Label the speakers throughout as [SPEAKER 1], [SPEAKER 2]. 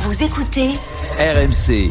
[SPEAKER 1] Vous écoutez
[SPEAKER 2] RMC.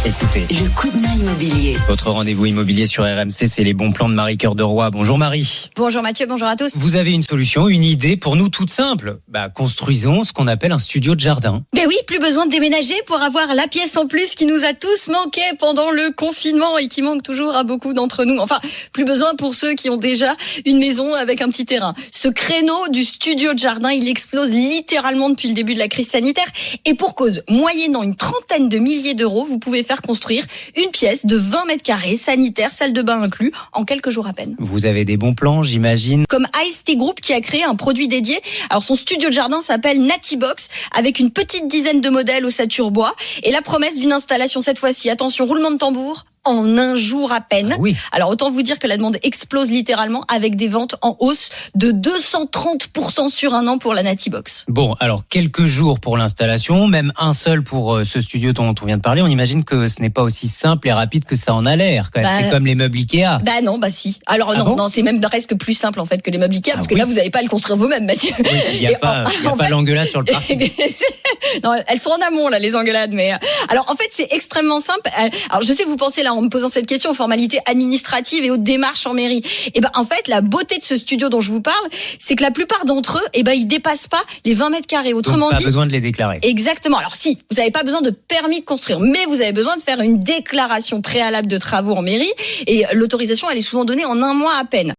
[SPEAKER 3] Écoutez,
[SPEAKER 1] le coup de main immobilier.
[SPEAKER 3] votre rendez-vous immobilier sur RMC, c'est les bons plans de Marie Cœur de Roy. Bonjour Marie.
[SPEAKER 4] Bonjour Mathieu, bonjour à tous.
[SPEAKER 3] Vous avez une solution, une idée pour nous toute simple. Construisons ce qu'on appelle un studio de jardin.
[SPEAKER 4] Mais oui, plus besoin de déménager pour avoir la pièce en plus qui nous a tous manqué pendant le confinement et qui manque toujours à beaucoup d'entre nous. Enfin, plus besoin pour ceux qui ont déjà une maison avec un petit terrain. Ce créneau du studio de jardin, il explose littéralement depuis le début de la crise sanitaire. Et pour cause, moyennant une trentaine de milliers d'euros, vous pouvez faire construire une pièce de 20 mètres carrés, sanitaire, salle de bain inclus, en quelques jours à peine.
[SPEAKER 3] Vous avez des bons plans, j'imagine.
[SPEAKER 4] Comme AST Group qui a créé un produit dédié. Alors son studio de jardin s'appelle Natibox avec une petite dizaine de modèles ossature bois et la promesse d'une installation cette fois-ci, attention, roulement de tambour, en un jour à peine.
[SPEAKER 3] Ah oui.
[SPEAKER 4] Alors autant vous dire que la demande explose littéralement avec des ventes en hausse de 230% sur un an pour la Natibox.
[SPEAKER 3] Bon, alors quelques jours pour l'installation, même un seul pour ce studio dont on vient de parler. On imagine que ce n'est pas aussi simple et rapide que ça en a l'air. Quand même. C'est comme les meubles Ikea.
[SPEAKER 4] Non, si. Alors non, c'est même presque plus simple en fait que les meubles Ikea, parce que là vous n'avez pas à le construire vous-même, Mathieu.
[SPEAKER 3] Oui, il n'y a pas l'engueulade sur le parking.
[SPEAKER 4] Non, elles sont en amont là, les engueulades. Mais alors en fait c'est extrêmement simple. Alors je sais que vous pensez là en me posant cette question aux formalités administratives et aux démarches en mairie. Et en fait la beauté de ce studio dont je vous parle, c'est que la plupart d'entre eux, ils dépassent pas les 20 mètres carrés. Autrement
[SPEAKER 3] Donc,
[SPEAKER 4] dit,
[SPEAKER 3] pas besoin de les déclarer.
[SPEAKER 4] Exactement. Alors si, vous n'avez pas besoin de permis de construire, mais vous avez besoin de faire une déclaration préalable de travaux en mairie et l'autorisation elle est souvent donnée en un mois à peine.